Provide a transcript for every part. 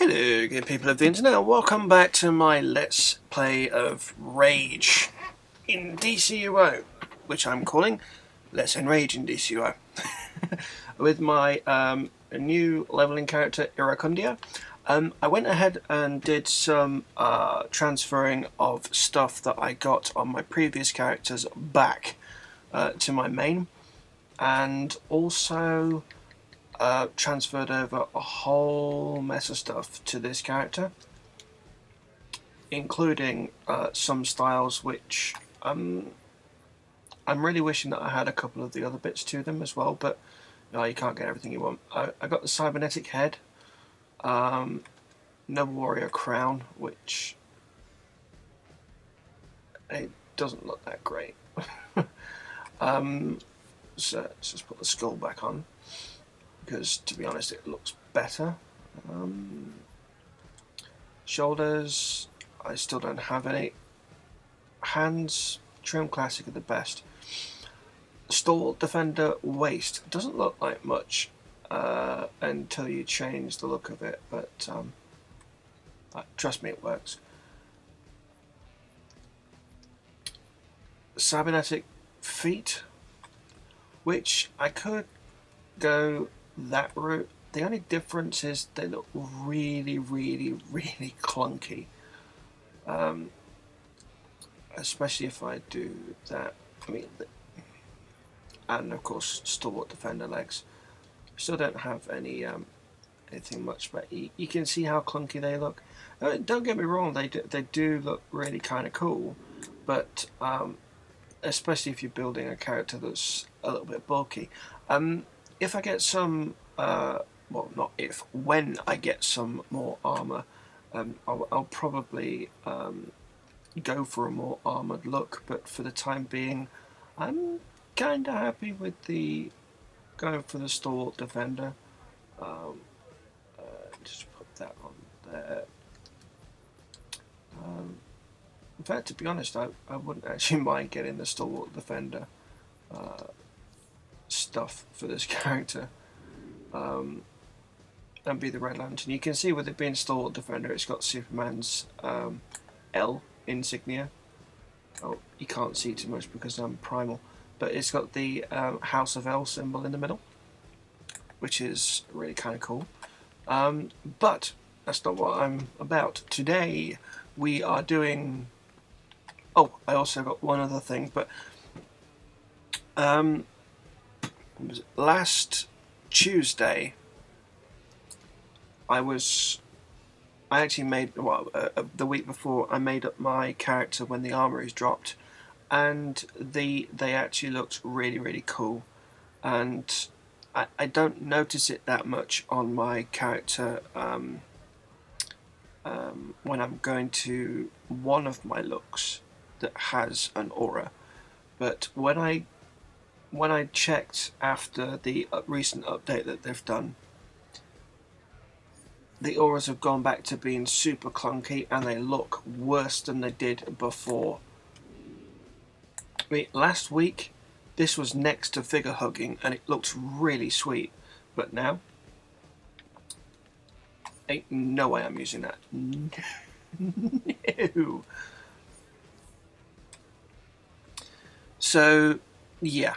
Hello, good people of the internet, welcome back to my Let's Play of Rage in DCUO, which I'm calling Let's Enrage in DCUO, with my new leveling character, Iracundia. I went ahead and did some transferring of stuff that I got on my previous characters back to my main, and also transferred over a whole mess of stuff to this character, including some styles which I'm really wishing that I had a couple of the other bits to them as well, but no, you can't get everything you want. I got the cybernetic head, Noble Warrior crown, which it doesn't look that great. So let's just put the skull back on, because to be honest it looks better. Shoulders, I still don't have any. Hands, trim classic are the best. Stalwart defender waist doesn't look like much until you change the look of it, but trust me, it works. Cybernetic feet, which I could go that route. The only difference is they look really clunky, especially if I do that. I mean, and of course stalwart defender legs. Still don't have any anything much, but you can see how clunky they look. Don't get me wrong, they do look really kind of cool, but especially if you're building a character that's a little bit bulky. If I get some, well, not if, when I get some more armor, I'll probably go for a more armored look, but for the time being I'm kind of happy with the going for the stalwart defender. Just put that on there. In fact, to be honest, I wouldn't actually mind getting the stalwart defender stuff for this character, and be the Red Lantern. You can see with it being stalwart defender, it's got Superman's L insignia. Oh, you can't see too much because I'm primal, but it's got the House of L symbol in the middle, which is really kind of cool. But that's not what I'm about. Today we are doing... Oh, I also got one other thing, but last Tuesday I actually made, well, the week before I made up my character when the armor is dropped, and they actually looked really cool, and I don't notice it that much on my character when I'm going to one of my looks that has an aura, but when I checked after the recent update that they've done, the auras have gone back to being super clunky and they look worse than they did before. I mean, last week this was next to figure hugging and it looked really sweet, but now ain't no way I'm using that. No. So yeah.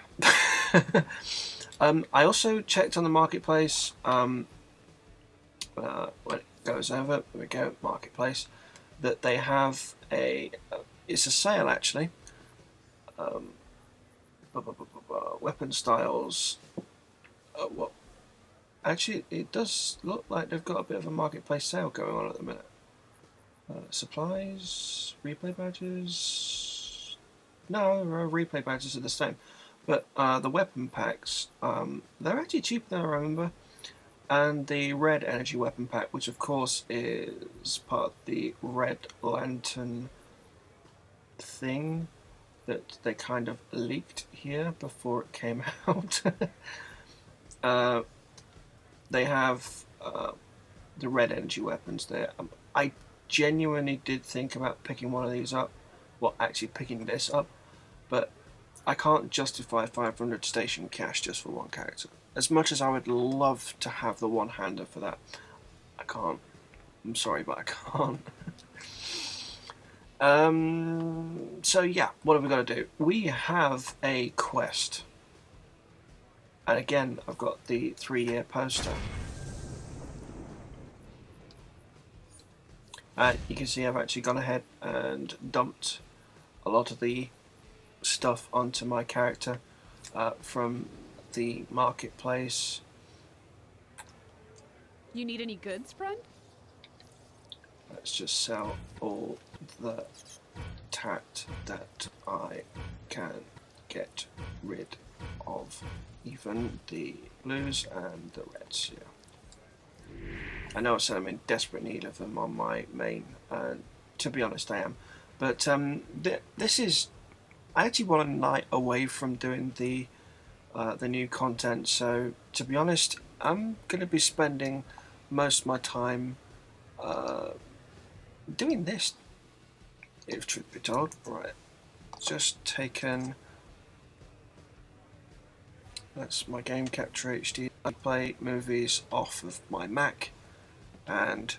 I also checked on the marketplace. When it goes over, there we go, marketplace, that they have a it's a sale actually. Weapon styles. Well, actually it does look like they've got a bit of a marketplace sale going on at the minute. Supplies, replay badges. No, replay badges are the same, but the weapon packs, they're actually cheaper than I remember. And the red energy weapon pack, which of course is part of the Red Lantern thing that they kind of leaked here before it came out. They have the red energy weapons there. I genuinely did think about picking one of these up, well, actually picking this up, but I can't justify 500 station cash just for one character. As much as I would love to have the one-hander for that, I can't. I'm sorry, but I can't. So yeah, what have we got to do? We have a quest. And again, I've got the 3-year poster. You can see I've actually gone ahead and dumped a lot of the stuff onto my character from the marketplace. You need any goods, friend? Let's just sell all the tat that I can get rid of, even the blues and the reds. Yeah. I know I said I'm in desperate need of them on my main, and to be honest, I am. But this is, I actually want a night away from doing the new content. So to be honest, I'm going to be spending most of my time doing this, if truth be told. Right, just taken. That's my game capture HD. I play movies off of my Mac, and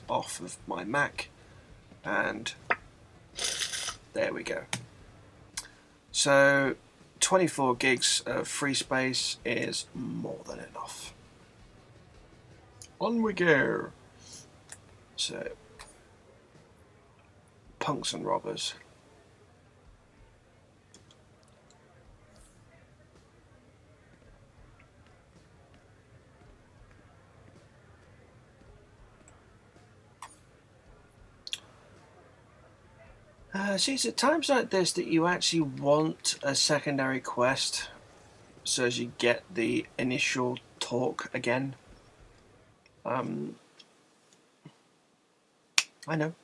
off of my Mac, and there we go. So 24 gigs of free space is more than enough. On we go. So, punks and robbers. See, it's at times like this that you actually want a secondary quest, so as you get the initial talk again. I know.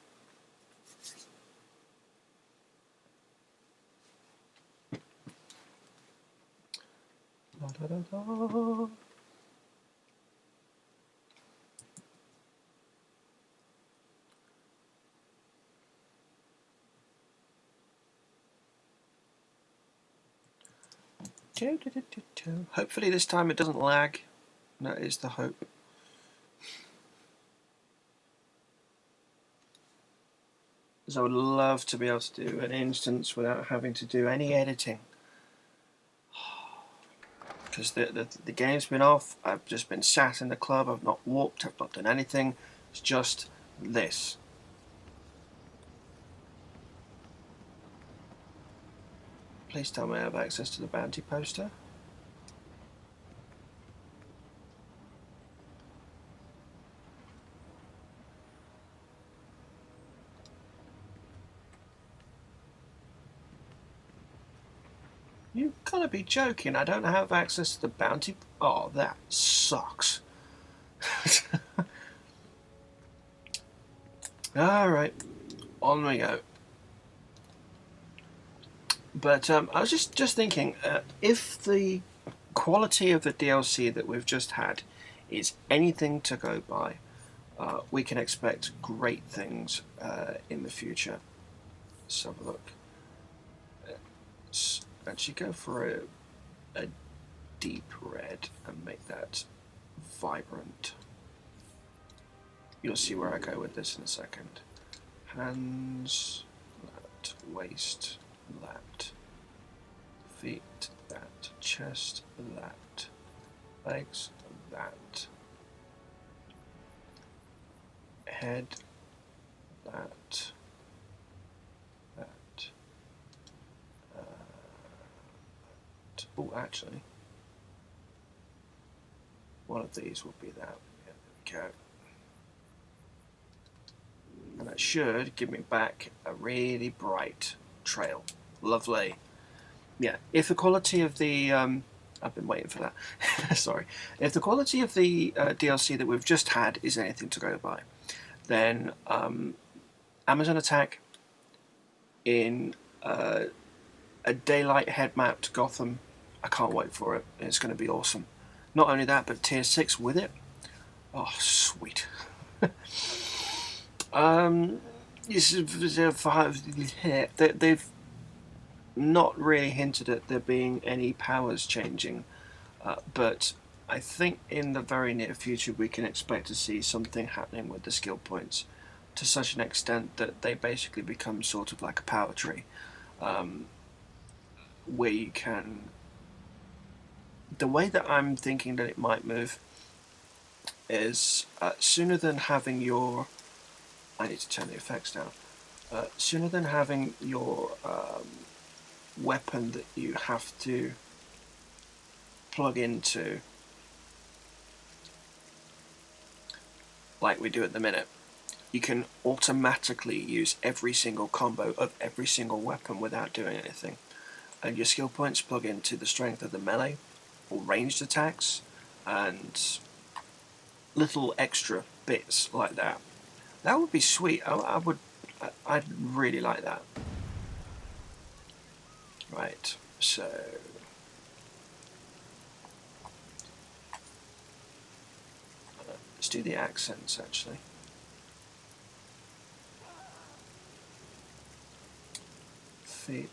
Da, da, da, da. Hopefully this time it doesn't lag. That is the hope. Because I would love to be able to do an instance without having to do any editing. Because the game's been off, I've just been sat in the club, I've not walked, I've not done anything. It's just this. Please tell me I have access to the bounty poster. You've got to be joking. I don't have access to the bounty. Oh, that sucks. Alright, on we go. But I was just thinking, if the quality of the DLC that we've just had is anything to go by, we can expect great things in the future. Let's have a look. Let's actually go for a deep red and make that vibrant. You'll see where I go with this in a second. Hands, that, waist, that, feet, that, chest, that, legs, that, head, that, that, oh, actually, one of these will be that. Yeah, there we go. And that should give me back a really bright trail. Lovely. Yeah, if the quality of the... I've been waiting for that. Sorry. If the quality of the DLC that we've just had is anything to go by, then Amazon Attack in a daylight head-mapped Gotham, I can't wait for it. It's going to be awesome. Not only that, but Tier 6 with it. Oh, sweet. They've not really hinted at there being any powers changing, but I think in the very near future we can expect to see something happening with the skill points to such an extent that they basically become sort of like a power tree, where you can... The way that I'm thinking that it might move is sooner than having your... I need to turn the effects down. Sooner than having your weapon that you have to plug into, like we do at the minute, you can automatically use every single combo of every single weapon without doing anything. And your skill points plug into the strength of the melee or ranged attacks and little extra bits like that. That would be sweet. I'd really like that. Right, so let's do the accents actually. Feat.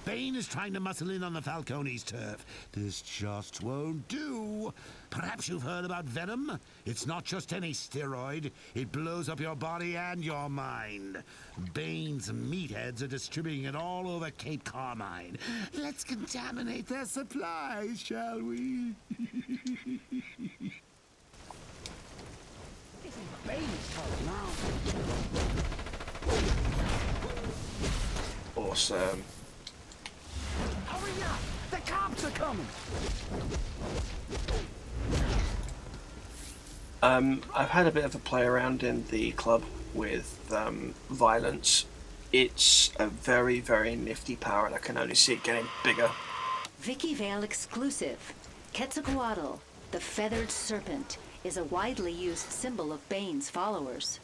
Bane is trying to muscle in on the Falcone's turf. This just won't do. Perhaps you've heard about Venom? It's not just any steroid. It blows up your body and your mind. Bane's meatheads are distributing it all over Cape Carmine. Let's contaminate their supplies, shall we? This is Bane's turf now. Awesome. Hurry up! The cops are coming! I've had a bit of a play around in the club with violence. It's a very, very nifty power, and I can only see it getting bigger. Vicky Vale exclusive. Quetzalcoatl, the feathered serpent, is a widely used symbol of Bane's followers.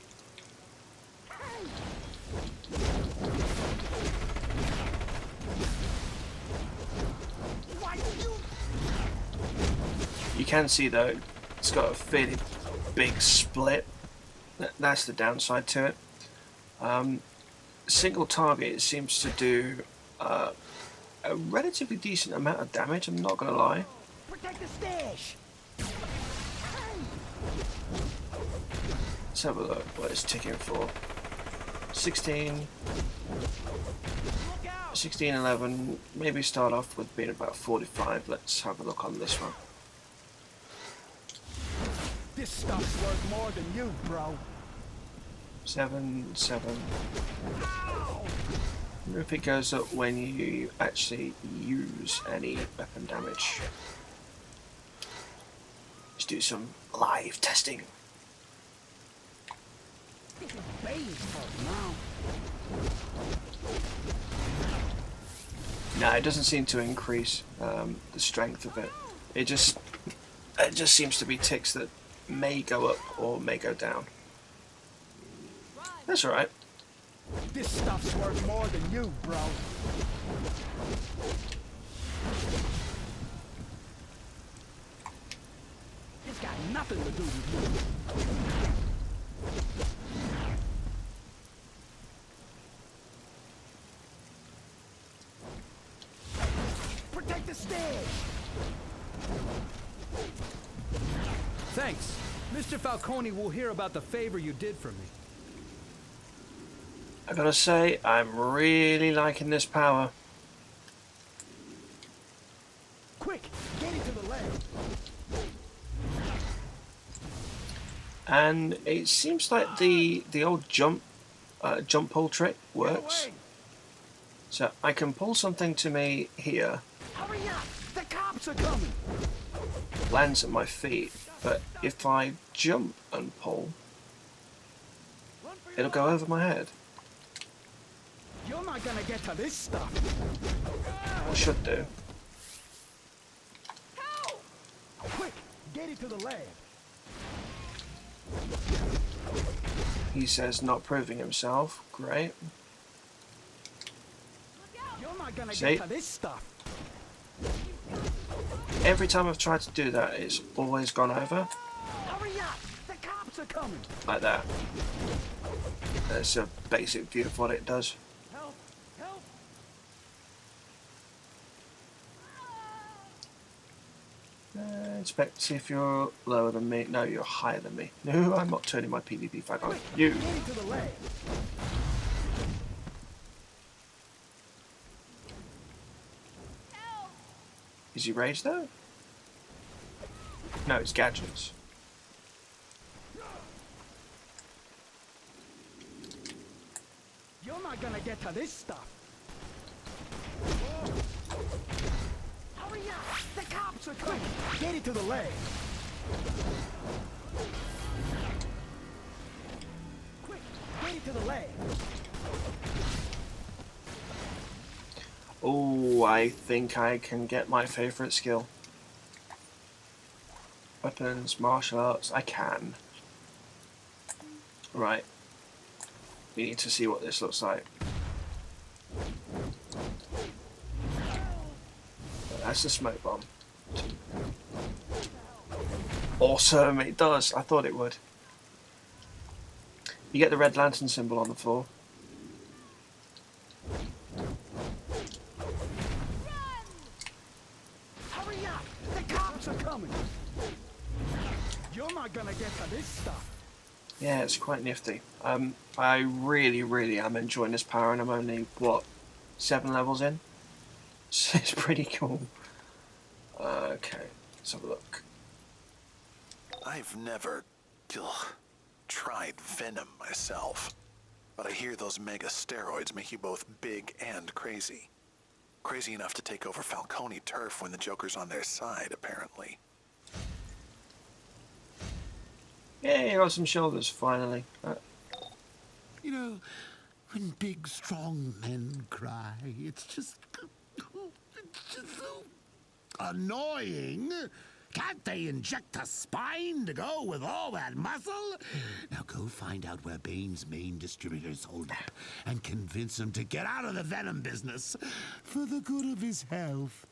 You can see though, it's got a fairly big split. That's the downside to it. Single target seems to do a relatively decent amount of damage, I'm not going to lie. Protect the stash! Let's have a look what it's ticking for. 16, 11, maybe start off with being about 45. Let's have a look on this one. This stuff's worth more than you, bro. 7. I wonder if it goes up when you actually use any weapon damage. Let's do some live testing. This is Bane's turf now. No, it doesn't seem to increase the strength of it. It just seems to be ticks that may go up or may go down. That's alright. This stuff's worth more than you, bro. It's got nothing to do with you. Protect the stage! Thanks. Mr. Falcone will hear about the favor you did for me. I gotta say, I'm really liking this power. Quick, get into the lab. And it seems like the old jump pull trick works. So I can pull something to me here. Hurry up! The cops are coming! Lands at my feet, but if I jump and pull, it'll go over my head. You're not gonna get to this stuff. Or should do. Quick, get into the lab. He says not proving himself. Great. You're not gonna See? get to this stuff. Every time I've tried to do that, it's always gone over. Hurry up! The cops are coming. like that. That's a basic view of what it does. Help! Help! Inspect to see if you're lower than me. No, you're higher than me. No, I'm not turning my PvP flag on. You. Get into the leg. Is he rage though? No, it's gadgets. You're not gonna get to this stuff. Hurry up! The cops are coming! Get it to the leg! Quick! Get it to the leg! Oh, I think I can get my favourite skill. Weapons, martial arts, I can. Right. We need to see what this looks like. That's a smoke bomb. Awesome, it does. I thought it would. You get the red lantern symbol on the floor. Hurry up! The cops are coming! You're not gonna get to this stuff. Yeah, it's quite nifty. I really am enjoying this power, and I'm only, what, 7 levels in? So it's pretty cool. Okay, let's have a look. I've never tried Venom myself, but I hear those mega steroids make you both big and crazy. Crazy enough to take over Falcone turf when the Joker's on their side, apparently. Yeah, you got some shoulders, finally. You know, when big, strong men cry, it's just so annoying. Can't they inject a spine to go with all that muscle? Now go find out where Bane's main distributors hold up and convince him to get out of the Venom business for the good of his health.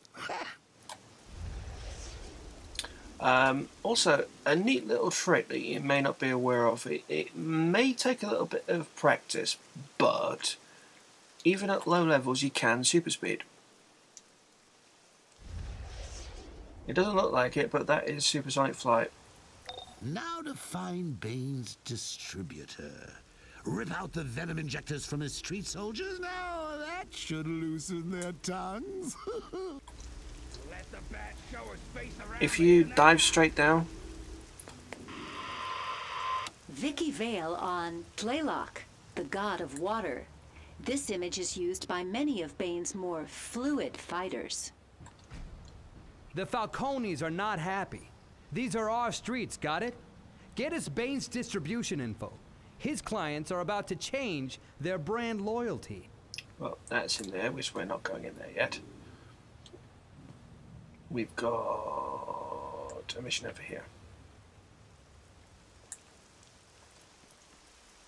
Also, a neat little trick that you may not be aware of. It may take a little bit of practice, but even at low levels you can super speed. It doesn't look like it, but that is supersonic flight. Now to find Bane's distributor. Rip out the venom injectors from his street soldiers? Now that should loosen their tongues. Let the bat show his face around. If you dive straight down, Vicky Vale on Tlaylock, the god of water. This image is used by many of Bane's more fluid fighters. The Falcones are not happy. These are our streets, got it? Get us Bane's distribution info. His clients are about to change their brand loyalty. well, that's in there, which we're not going in there yet. We've got a mission over here.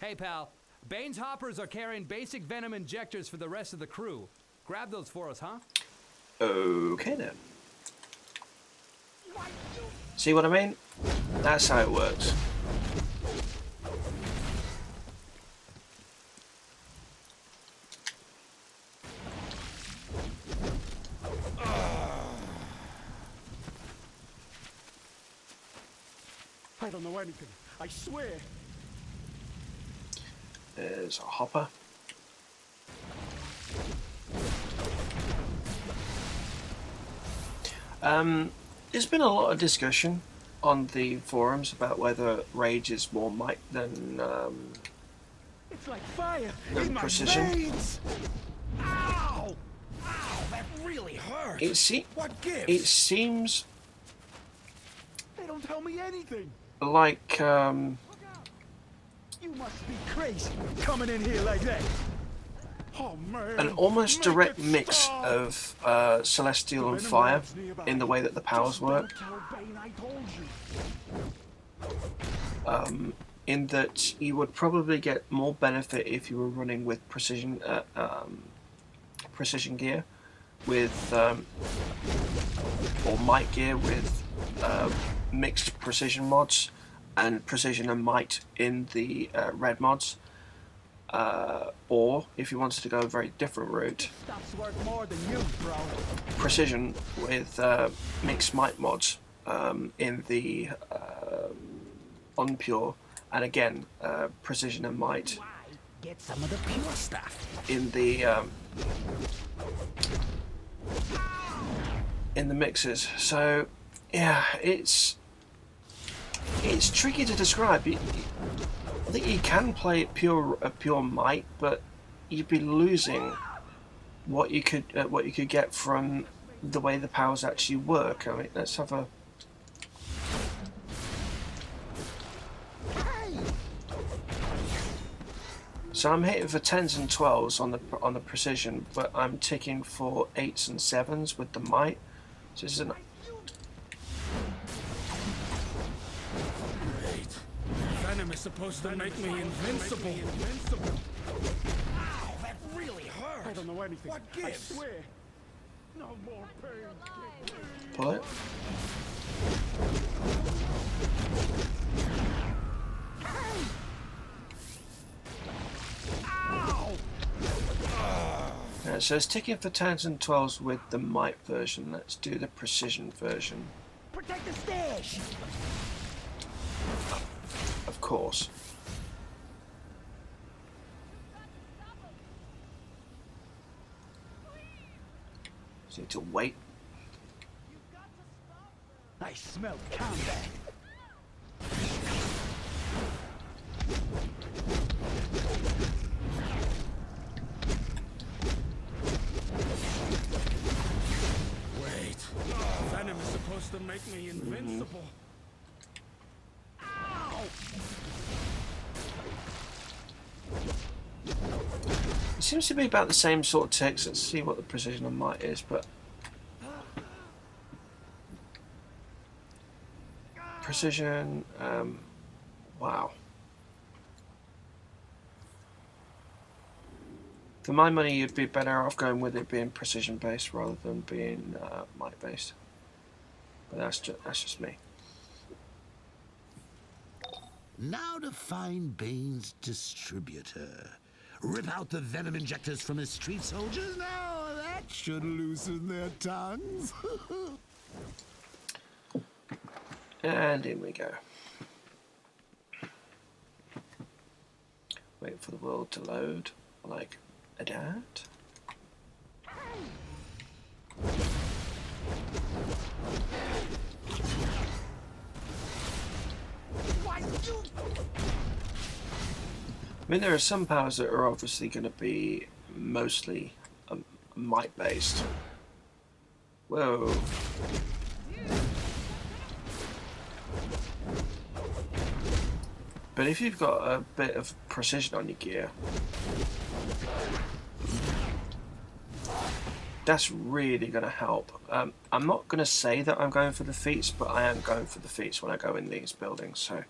Hey, pal. Bane's hoppers are carrying basic venom injectors for the rest of the crew. Grab those for us, huh? Okay then. See what I mean? That's how it works. I don't know anything. I swear. There's a hopper. There's been a lot of discussion on the forums about whether Rage is more might than It's like fire than in my precision. veins. Ow! Ow! That really hurt. It What seems They don't tell me anything. like You must be crazy coming in here like that. Oh man! an almost Make direct it mix stop. of Celestial and Fire in the way that the powers Just work. don't tell Bane I told you. In that you would probably get more benefit if you were running with precision gear, with or might gear with mixed precision mods, and precision and might in the red mods. Or if you wanted to go a very different route, precision with mixed might mods in the unpure, and again precision and might Get some of the pure stuff in the mixes. So yeah, it's tricky to describe. I think you can play it pure might, but you'd be losing what you could get from the way the powers actually work. I mean, let's have a. So I'm hitting for 10s and 12s on the precision, but I'm ticking for 8s and 7s with the might. So this is an. Venom is supposed to make me invincible. Ow, that really hurt. I don't know anything. What gives? I swear. No more pain. Pull it. So it's ticking for 10s and 12s with the might version. Let's do the precision version. Protect the stash. Of course. Just need to wait. I smell combat. Wait. Venom is supposed to make me invincible. It seems to be about the same sort of ticks. Let's see what the precision of might is, but precision, wow. For my money, you'd be better off going with it being precision based rather than being might based. But that's just me. Now to find Bane's distributor. Rip out the venom injectors from his street soldiers? Now that should loosen their tongues. And in we go. Wait for the world to load like a dat. I mean, there are some powers that are obviously going to be mostly might based. Whoa. But if you've got a bit of precision on your gear, that's really going to help. I'm not going to say that I'm going for the feats, but I am going for the feats when I go in these buildings. So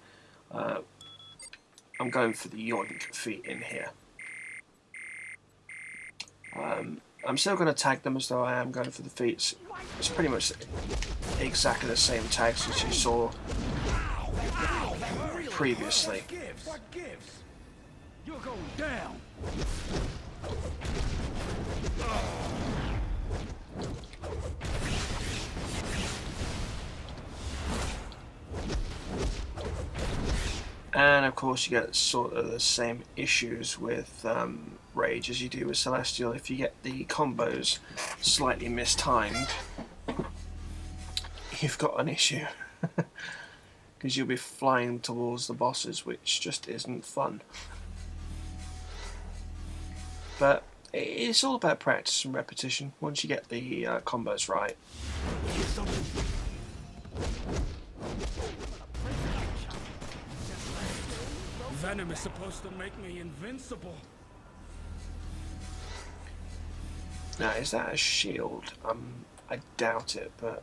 I'm going for the Yoink feat in here. I'm still going to tag them as though I am going for the feats. It's pretty much exactly the same tags as you saw previously. What gives? You're going down. And of course you get sort of the same issues with Rage as you do with Celestial. If you get the combos slightly mistimed, you've got an issue. Because you'll be flying towards the bosses, which just isn't fun. But it's all about practice and repetition. Once you get the combos right. Venom is supposed to make me invincible. Now, is that a shield? I doubt it, but...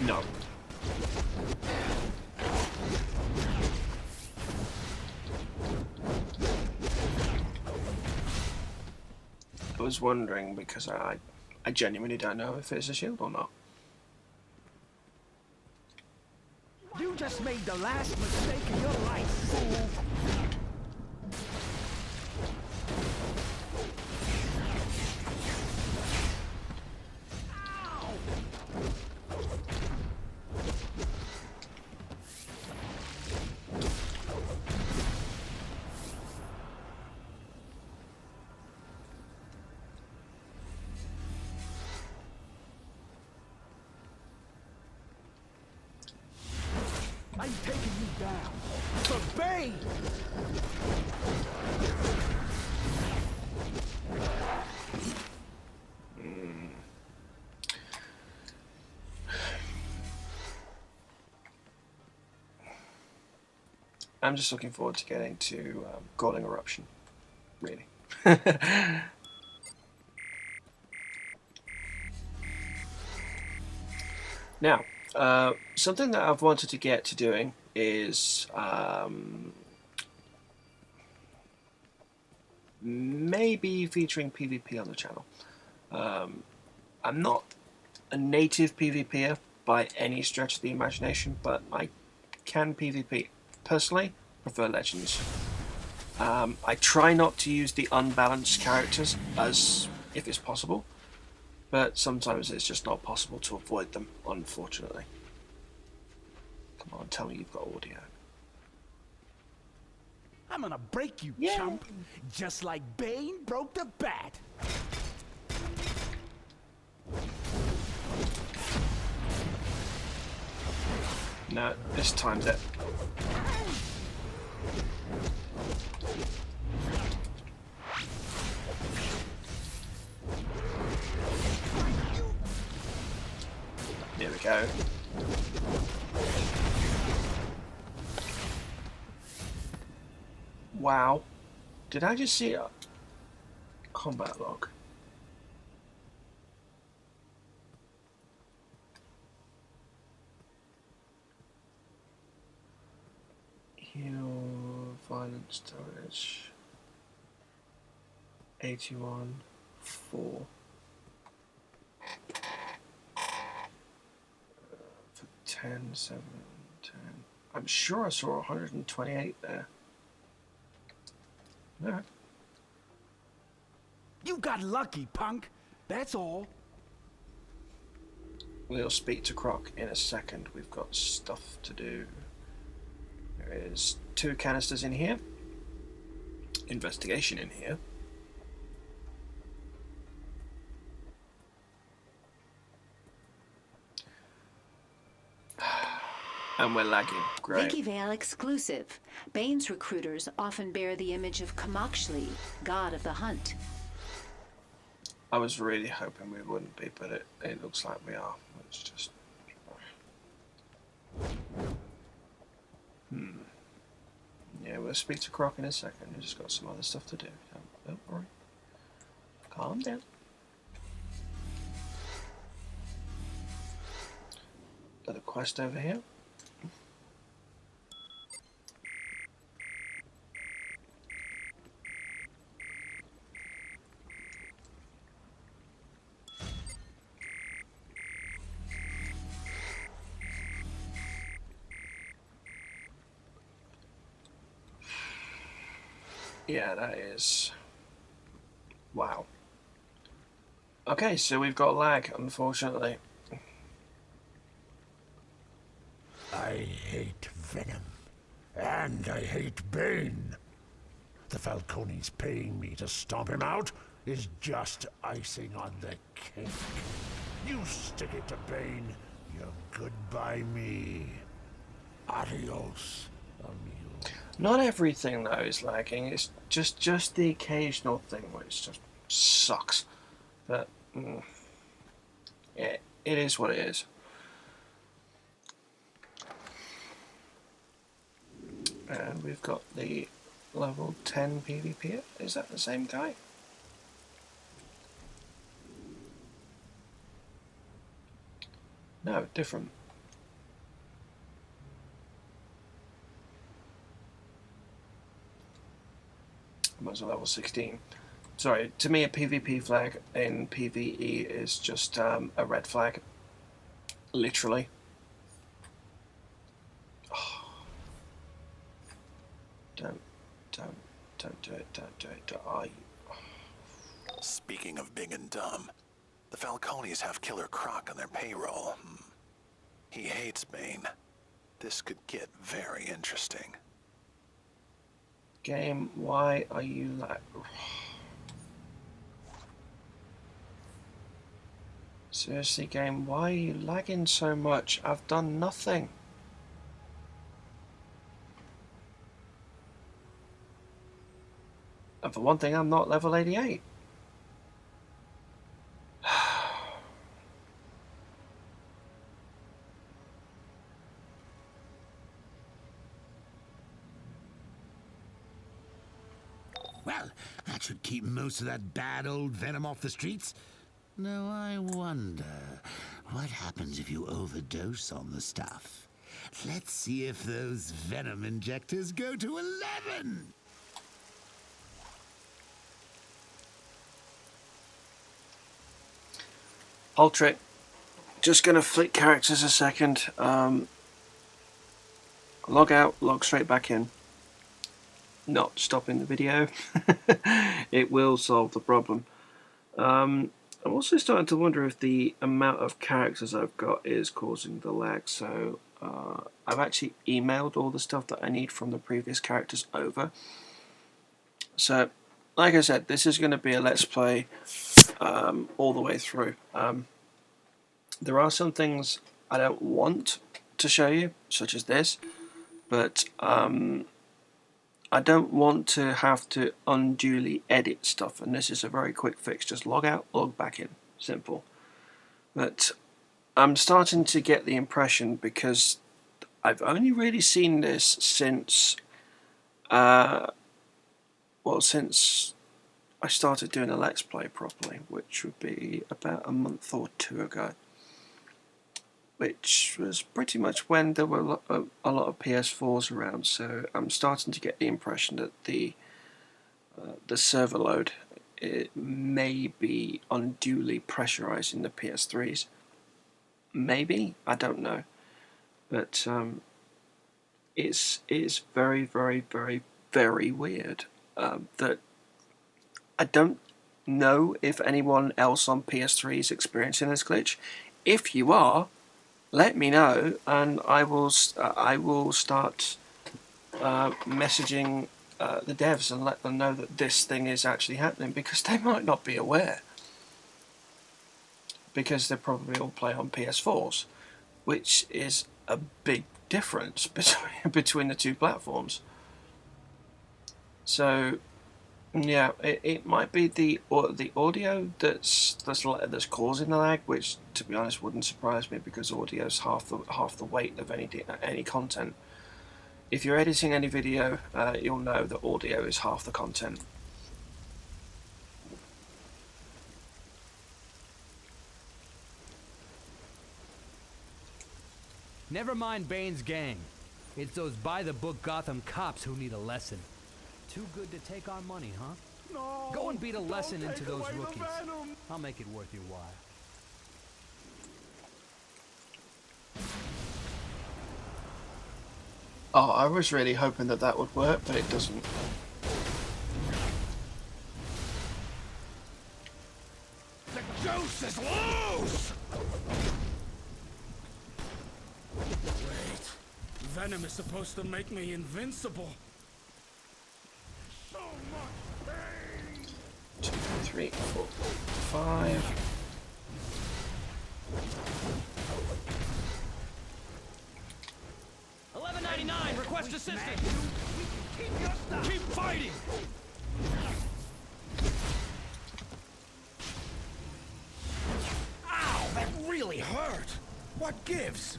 No. I was wondering because I genuinely don't know if it's a shield or not. You just made the last mistake of your life, fool. I'm taking you down for Bane! I'm just looking forward to getting to Galling Eruption, really. Now, something that I've wanted to get to doing is maybe featuring PvP on the channel. I'm not a native PvPer by any stretch of the imagination, but I can PvP. Personally, prefer Legends. I try not to use the unbalanced characters as if it's possible, but sometimes it's just not possible to avoid them, unfortunately. Come on, tell me you've got audio. I'm gonna break you, Yeah. chump. Just like Bane broke the bat. No, this time's it. There we go. Wow. Did I just see a combat log? Heal, violence storage. 81, 4. For 10, 7, 10. I'm sure I saw 128 there. No. You got lucky, punk. That's all. We'll speak to Croc in a second. We've got stuff to do. There is 2 canisters in here. Investigation in here. And we're lagging. Great. Vicky Vale exclusive. Bane's recruiters often bear the image of Kamakshli, god of the hunt. I was really hoping we wouldn't be, but it looks like we are. It's just... Yeah, we'll speak to Croc in a second. We've just got some other stuff to do. Don't worry. Calm down. Got a quest over here. Yeah, that is... Wow. Okay, so we've got lag, unfortunately. I hate Venom. And I hate Bane. The Falcone's paying me to stomp him out is just icing on the cake. You stick it to Bane, you're good by me. Adios, amigo. Not everything, though, is lagging. It's just the occasional thing which just sucks. But, yeah, it is what it is. And we've got the level 10 PvP. Is that the same guy? No, different. Was a level 16. Sorry, to me a PvP flag in PvE is just a red flag. Literally. Oh. Don't do it, don't do it. Speaking of big and dumb, the Falcones have Killer Croc on their payroll. He hates Bane. This could get very interesting. Game, why are you like... Seriously, game, why are you lagging so much? I've done nothing. And for one thing, I'm not level 88. Well, that should keep most of that bad old venom off the streets. Now I wonder, what happens if you overdose on the stuff? Let's see if those venom injectors go to 11! Whole trick. Just gonna flick characters a second. Log out, log straight back in. Not stopping the video. It will solve the problem. I'm also starting to wonder if the amount of characters I've got is causing the lag. So I've actually emailed all the stuff that I need from the previous characters over. So, like I said, this is going to be a let's play all the way through. There are some things I don't want to show you, such as this, but I don't want to have to unduly edit stuff, and this is a very quick fix. Just log out, log back in. Simple. But I'm starting to get the impression, because I've only really seen this since since I started doing a Let's Play properly, which would be about a month or two ago, which was pretty much when there were a lot of PS4s around. So I'm starting to get the impression that the server load, it may be unduly pressurizing the PS3s. Maybe, I don't know, but it's very, very, very, very weird that I don't know if anyone else on PS3 is experiencing this glitch. If you are, let me know, and I will start messaging the devs and let them know that this thing is actually happening, because they might not be aware, because they probably all play on PS4s, which is a big difference between the two platforms. So yeah, it might be the audio that's causing the lag, which, to be honest, wouldn't surprise me, because audio is half the weight of any content. If you're editing any video, you'll know that audio is half the content. Never mind Bane's gang. It's those by-the-book Gotham cops who need a lesson. Too good to take our money, huh? No, Go and beat a lesson into those away the rookies. venom. I'll make it worth your while. Oh, I was really hoping that that would work, but it doesn't. The juice is loose! Wait. Venom is supposed to make me invincible. So much pain! 2, 3, 4, 5. $11.99. Request assistance. Keep fighting. Ow, that really hurt. What gives?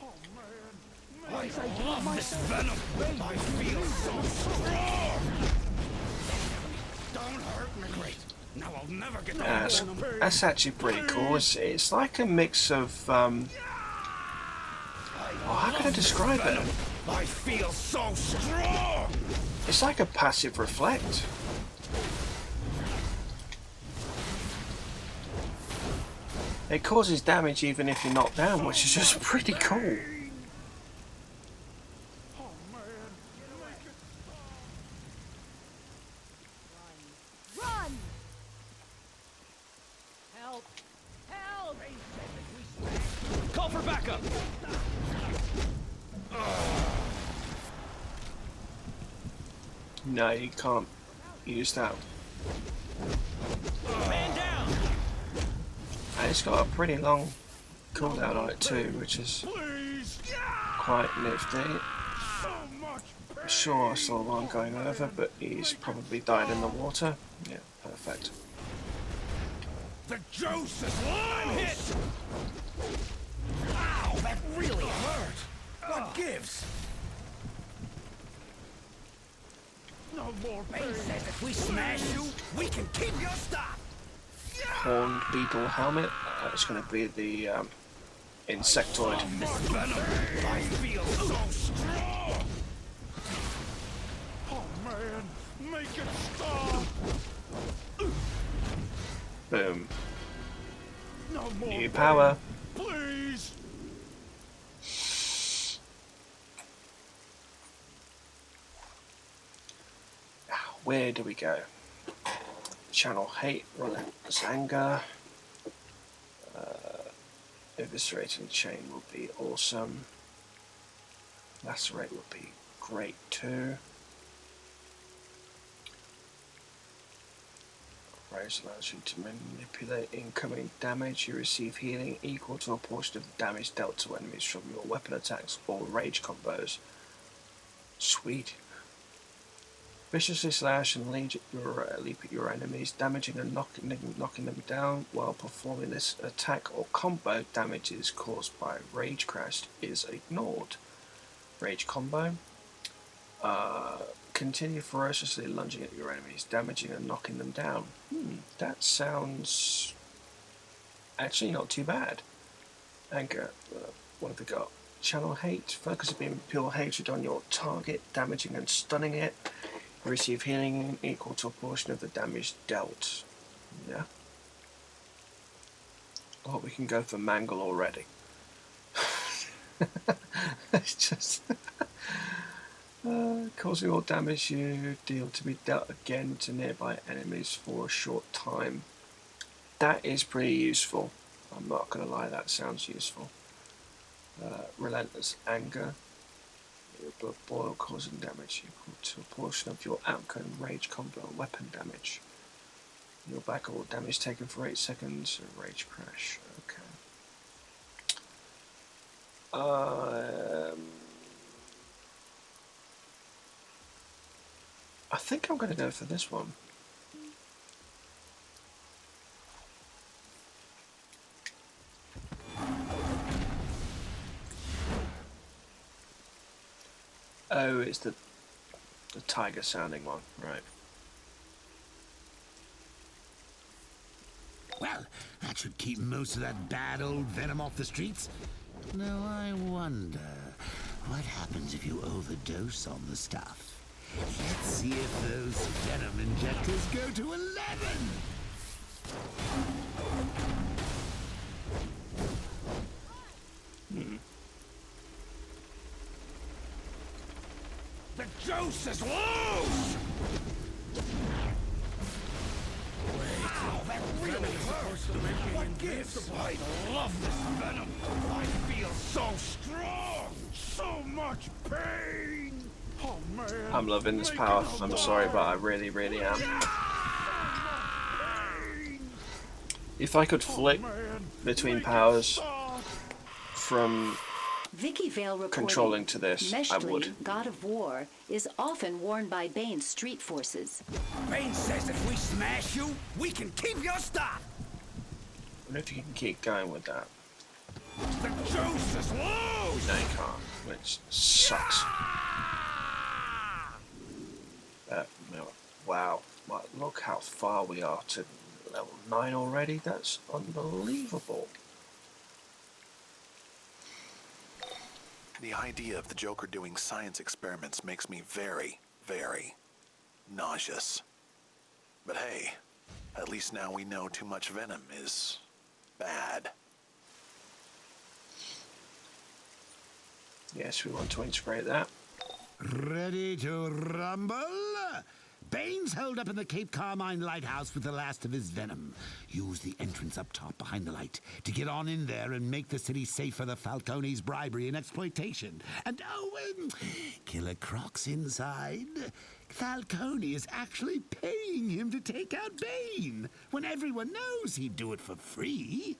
Oh man, I love this venom. I feel so strong. Don't hurt me. Great. Now I'll never get the That's actually pretty cool. It's like a mix of how can I describe it? I feel so strong. It's like a passive reflect. It causes damage even if you're knocked down, which is just pretty cool. Run! Help! Help! Call for backup! No, you can't use that. Man down! And it's got a pretty long cooldown on it too, which is quite nifty. I'm sure I saw one going over, but he's probably died in the water. Yeah, perfect. The juice is low! Hit! Wow, that really hurt! What gives? No more Bane says if we smash you, we can keep your stuff! Horned beetle helmet. It's going to be the insectoid. This venom, I feel so strong! Oh man, make it stop! Boom. No more New power. Please! Where do we go? Channel hate, relentless anger. Eviscerating chain would be awesome. Lacerate would be great too. Raise allows you to manipulate incoming damage. You receive healing equal to a portion of the damage dealt to enemies from your weapon attacks or rage combos. Sweet. Viciously slash and leap at your enemies, damaging and knocking them down while performing this attack or combo. Damages caused by Rage Crest is ignored. Rage combo. Continue ferociously lunging at your enemies, damaging and knocking them down. That sounds actually not too bad. Anger. What have we got? Channel hate. Focus being pure hatred on your target, damaging and stunning it. You receive healing equal to a portion of the damage dealt. Yeah. Oh, we can go for Mangle already. It's just causing all damage you deal to be dealt again to nearby enemies for a short time. That is pretty useful. I'm not going to lie, that sounds useful. Relentless anger. Your blood boil causing damage equal to a portion of your outcome rage combo weapon damage. You're back all damage taken for 8 seconds. Rage crash. Okay. I think I'm going to go for this one. Oh, it's the tiger sounding one, right. Well, that should keep most of that bad old venom off the streets. Now I wonder, what happens if you overdose on the stuff? Let's see if those venom injectors go to 11! The juice is loose! Wow, that really hurts! What gives? I love this venom! I feel so strong! So much pain! Oh man! I'm loving this power. I'm sorry, but I really, really am. If I could flick between powers from Vicky Vale reporting controlling to this, I would. Meshtri, God of War, is often worn by Bane's street forces. Bane says if we smash you, we can keep your stuff! I wonder if you can keep going with that. The juice is loose! No, you can't, which sucks. Wow, look how far we are to level 9 already. That's unbelievable. The idea of the Joker doing science experiments makes me very, very nauseous. But hey, at least now we know too much venom is bad. Yes, we want to integrate that. Ready to rumble? Bane's holed up in the Cape Carmine Lighthouse with the last of his venom. Use the entrance up top behind the light to get on in there and make the city safe for the Falcone's bribery and exploitation. And Killer Croc's inside. Falcone is actually paying him to take out Bane, when everyone knows he'd do it for free.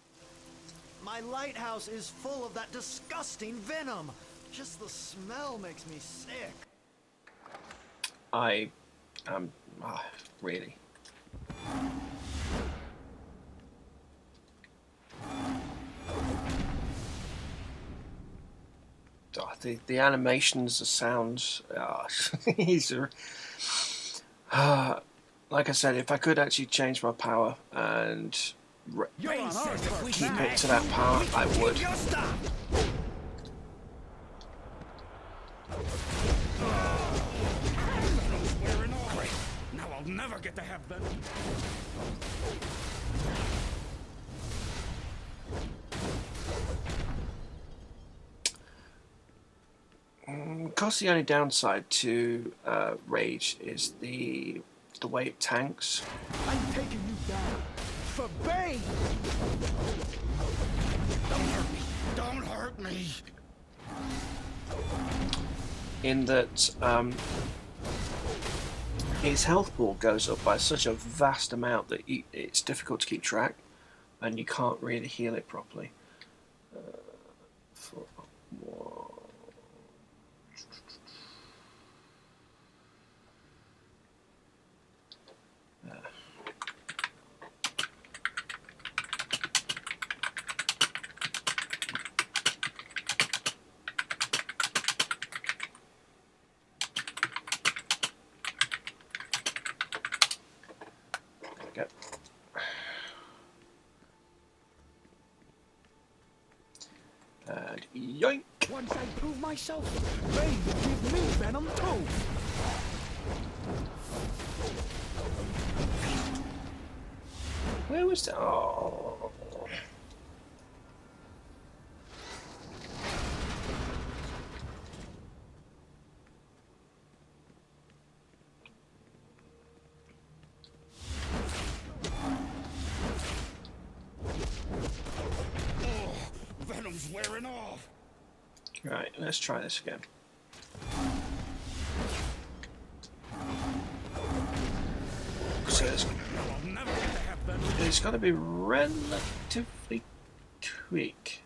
My lighthouse is full of that disgusting venom. Just the smell makes me sick. Really. Oh, the animations, the sounds, these are... like I said, if I could actually change my power and keep it to that power, I would. Now I'll never get to have venom. Of course, the only downside to Rage is the way it tanks. I'm taking you down for Bane. Don't hurt me. Don't hurt me. In that his health pool goes up by such a vast amount that it's difficult to keep track, and you can't really heal it properly. And yoink! Once I prove myself, Bane will give me venom too. Where was that? Oh. Venom's wearing off. Right, let's try this again. So it's got to be relatively quick.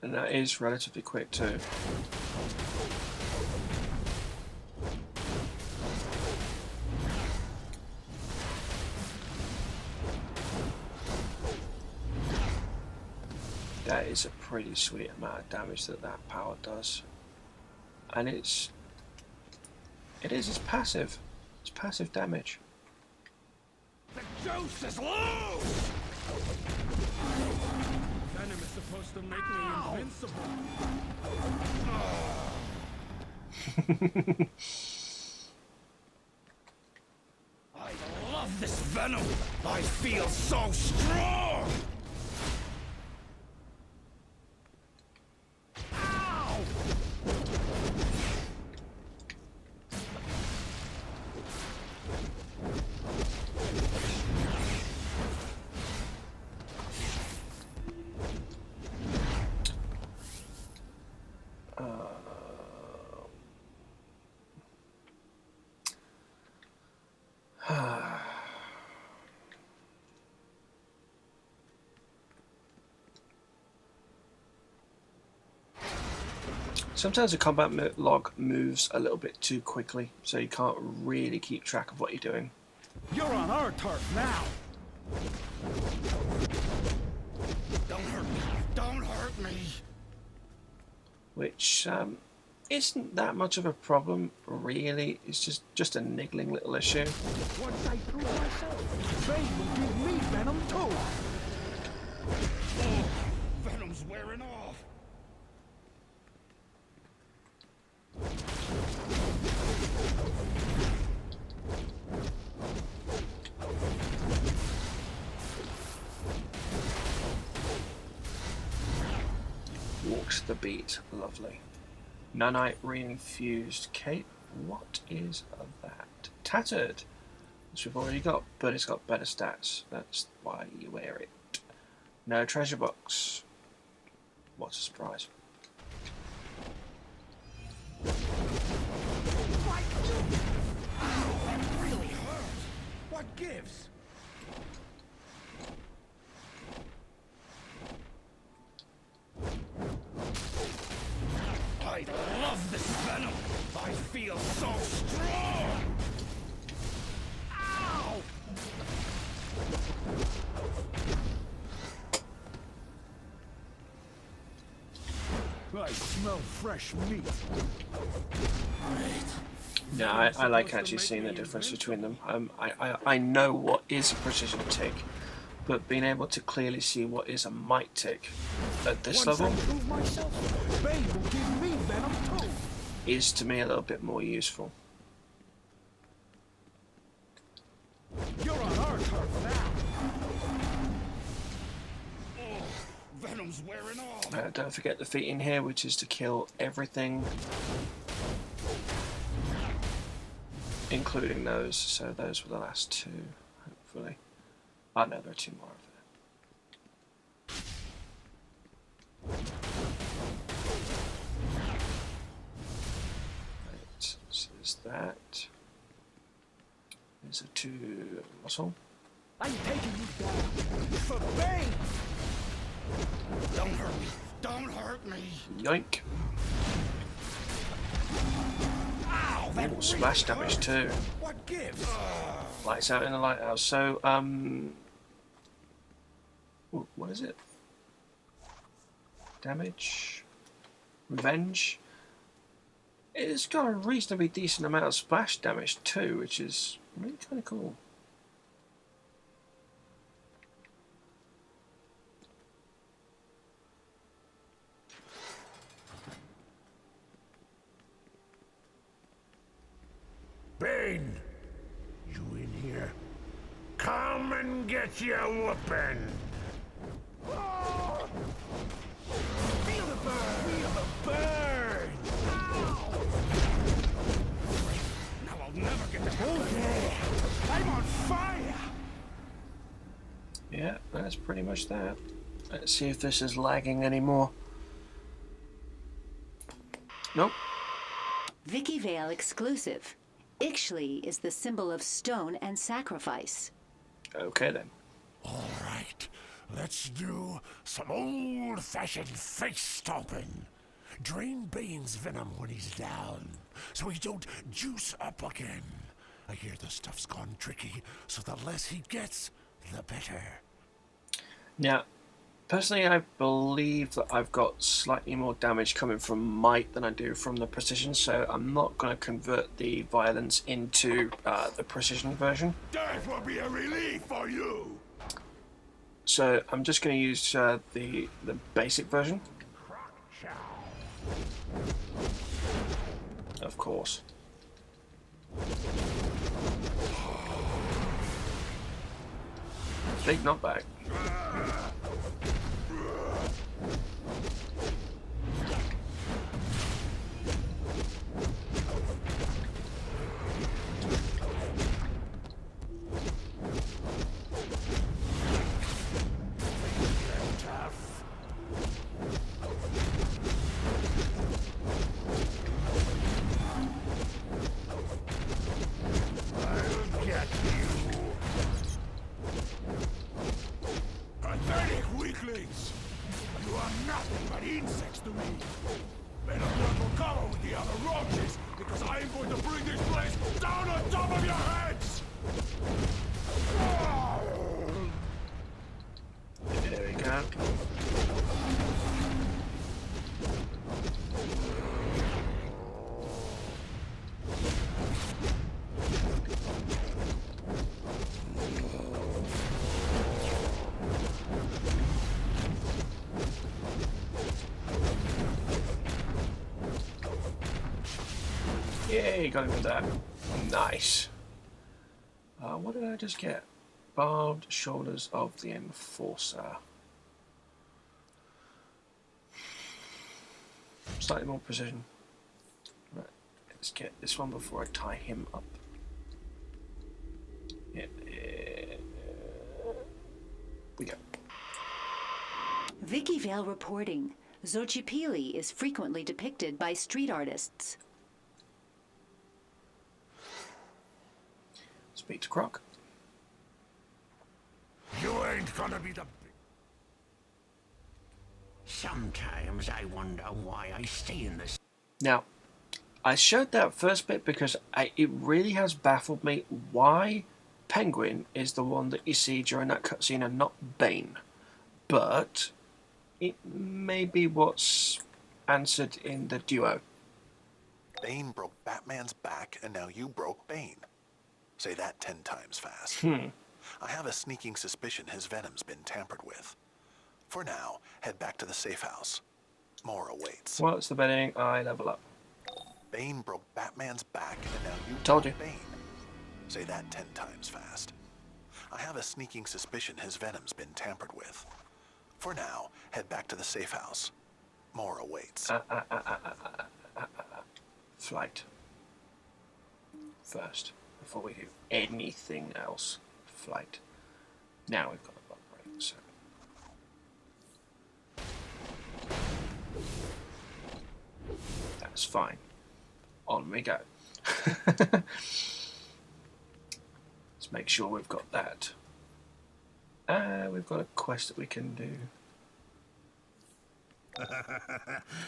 And that is relatively quick too. That is a pretty sweet amount of damage that power does. And it's passive. It's passive damage. The juice is loose! Venom is supposed to make me invincible. I love this venom! I feel so strong! Ow! Sometimes the combat log moves a little bit too quickly, so you can't really keep track of what you're doing. You're on our turf now! Don't hurt me! Don't hurt me! Which isn't that much of a problem, really. It's just a niggling little issue. Once I prove myself, Bane will give me venom too! Oh, venom's wearing off! the beat. Lovely. Nanite reinfused cape. What is that? Tattered, which we've already got, but it's got better stats. That's why you wear it. No treasure box. What a surprise. That really hurt. What gives? I love this venom. I feel so strong. Ow! I smell fresh meat. No, I like actually seeing the difference between them. I know what is a precision tick, but being able to clearly see what is a might tick at this level is to me a little bit more useful. You're on our turf now. Oh, venom's wearing off. Don't forget the feat in here, which is to kill everything, including those. So those were the last two, hopefully. Oh no, there are two more over there. Right, so there's that. There's a 2 muscle. I'm taking you down for Bane. Don't hurt me. Don't hurt me. Yoink. Ow, that really Splash damage hurt. too. What gives? Lights out in the lighthouse. So, ooh, what is it? Damage. Revenge. It's got a reasonably decent amount of splash damage too, which is really kind of cool. Bane, you in here? Come and get your whooping. Feel the burn. Feel the burn. Now I'll never get the okay. I'm on fire. Yeah, that's pretty much that. Let's see if this is lagging anymore. Nope. Vicky Vale exclusive. Ixchli is the symbol of stone and sacrifice. Okay then. All right, let's do some old-fashioned face-stomping. Drain Bane's venom when he's down, so he don't juice up again. I hear the stuff's gone tricky, so the less he gets, the better. Now, personally, I believe that I've got slightly more damage coming from might than I do from the precision, so I'm not going to convert the violence into the precision version. That will be a relief for you. So I'm just going to use the basic version. Of course. Big knockback. Pathetic weaklings! You are nothing but insects to me! Better not go cover with the other roaches, because I am going to bring this place down on top of your heads! There we go. Yay, got him with that. Nice. What did I just get? Barbed shoulders of the Enforcer. Slightly more precision. Right, let's get this one before I tie him up. Yeah, we go. Vicky Vale reporting. Xochipilli is frequently depicted by street artists. Speak to Croc. You ain't gonna be the... Sometimes I wonder why I stay in this... Now, I showed that first bit because it really has baffled me why Penguin is the one that you see during that cutscene and not Bane. But it may be what's answered in the duo. Bane broke Batman's back, and now you broke Bane. Say that 10 times fast. I have a sneaking suspicion his venom's been tampered with. For now, head back to the safe house. More awaits. What's the betting? I level up. Bane broke Batman's back, and now you Told broke you. Bane. Say that 10 times fast. I have a sneaking suspicion his venom's been tampered with. For now, head back to the safe house. More awaits. Flight. First, before we do anything else. Flight. Now we've got a block break, so. That's fine. On we go. Let's make sure we've got that. We've got a quest that we can do.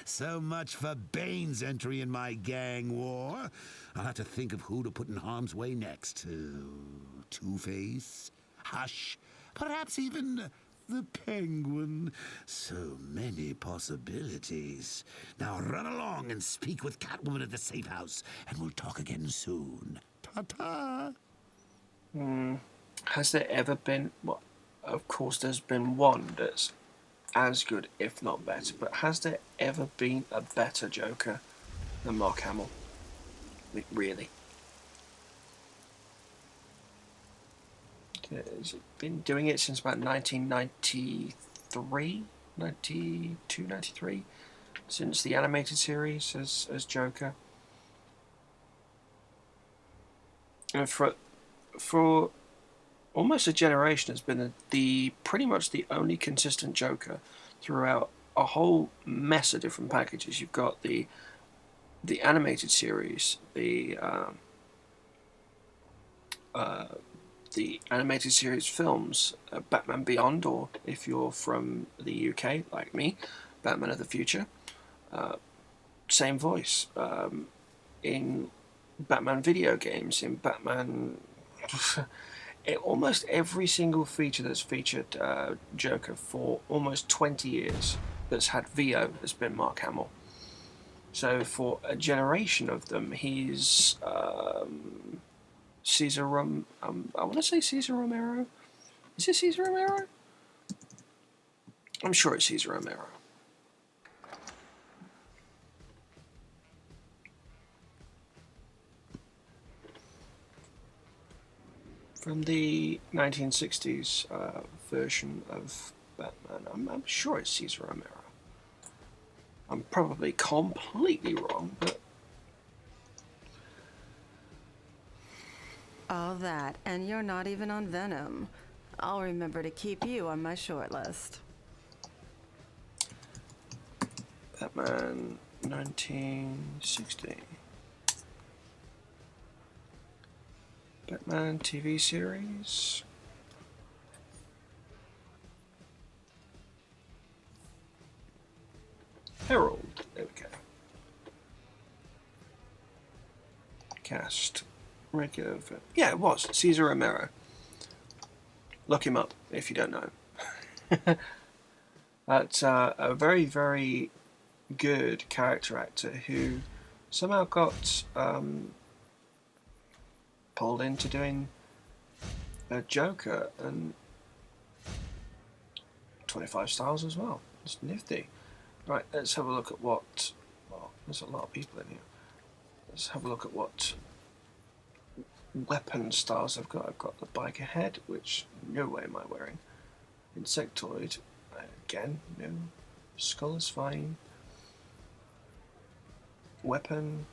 So much for Bane's entry in my gang war. I'll have to think of who to put in harm's way next. Two-Face, Hush, perhaps even the Penguin. So many possibilities. Now run along and speak with Catwoman at the safe house, and we'll talk again soon. Ta-ta! Has there ever been... Well, of course there's been one that's as good, if not better, but has there ever been a better Joker than Mark Hamill? Like, really? Has it been doing it since about 1993? 92, 93? Since the animated series as Joker? And for almost a generation has been the pretty much the only consistent Joker throughout a whole mess of different packages. You've got the animated series, the animated series films, Batman Beyond, or if you're from the UK like me, Batman of the Future. Same voice in Batman video games, in Batman. Almost every single feature that's featured Joker for almost 20 years that's had VO has been Mark Hamill. So for a generation of them, he's Cesar I want to say Cesar Romero. Is it Cesar Romero? I'm sure it's Cesar Romero. From the 1960s version of Batman, I'm sure it's Cesar Romero. I'm probably completely wrong, but... All that, and you're not even on Venom. I'll remember to keep you on my short list. Batman 1960. Batman TV series. Herald. There we go. Cast. Regular. Yeah, it was. Cesar Romero. Look him up if you don't know. That's a very, very good character actor who somehow got pulled into doing a Joker and 25 Styles as well. It's nifty. Right, let's have a look at what... Well, there's a lot of people in here. Let's have a look at what weapon styles I've got. I've got the biker head, which no way am I wearing. Insectoid, again, no. Skull is fine. weapon,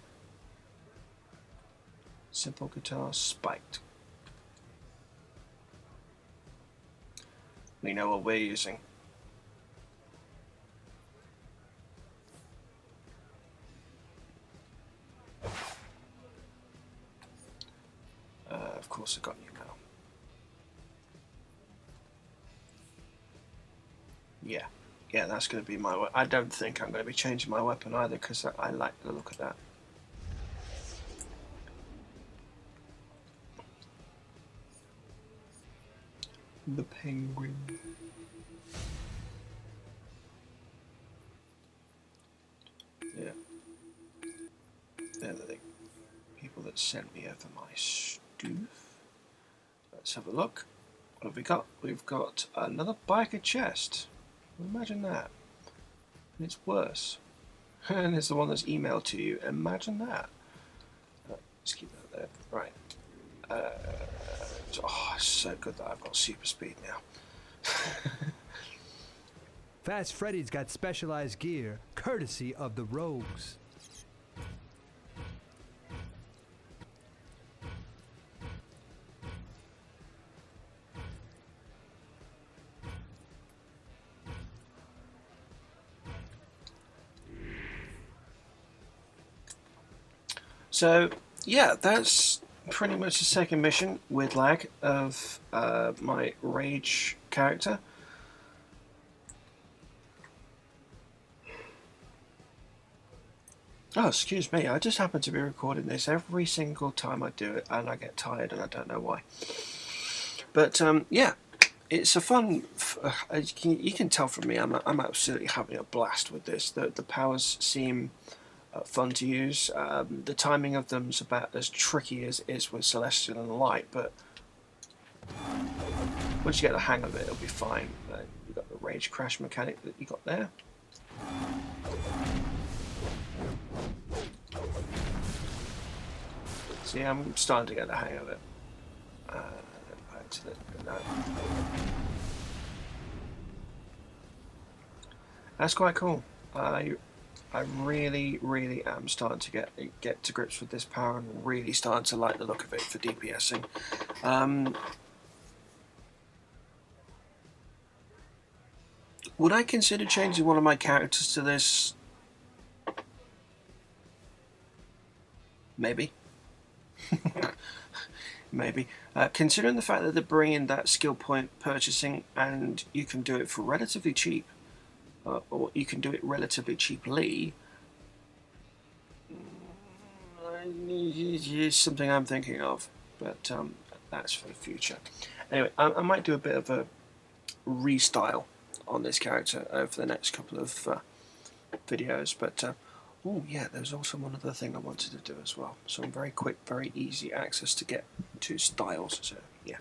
simple guitar, spiked. We know what we're using. Of course, I got you now. Yeah, that's going to be my. I don't think I'm going to be changing my weapon either because I like the look of that. The penguin. Yeah. They're the people that sent me over my stoof. Let's have a look. What have we got? We've got another biker chest. Imagine that. And it's worse. And it's the one that's emailed to you. Imagine that. Let's keep that there. Right. Oh, it's so good that I've got super speed now. Fast Freddy's got specialized gear, courtesy of the Rogues. So, yeah, that's pretty much the second mission with lag of my Rage character. Oh, excuse me, I just happen to be recording this every single time I do it, and I get tired and I don't know why. But, yeah, it's a fun... you can tell from me, I'm absolutely having a blast with this. The powers seem... fun to use. The timing of them is about as tricky as it is with Celestial and Light, but once you get the hang of it, it'll be fine. You've got the Rage Crash mechanic that you got there. See, I'm starting to get the hang of it. Back to the... No. That's quite cool. I really, really am starting to get to grips with this power and really starting to like the look of it for DPSing. Would I consider changing one of my characters to this? Maybe. Maybe. Considering the fact that they're bringing that skill point purchasing and you can do it for relatively cheap. Or you can do it relatively cheaply. It's something I'm thinking of, but that's for the future. Anyway, I might do a bit of a restyle on this character over the next couple of videos. But oh yeah, there's also one other thing I wanted to do as well. Some very quick, very easy access to get to styles. So yeah,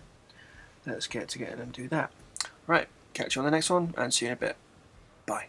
let's get together and do that. Right, catch you on the next one, and see you in a bit. Bye.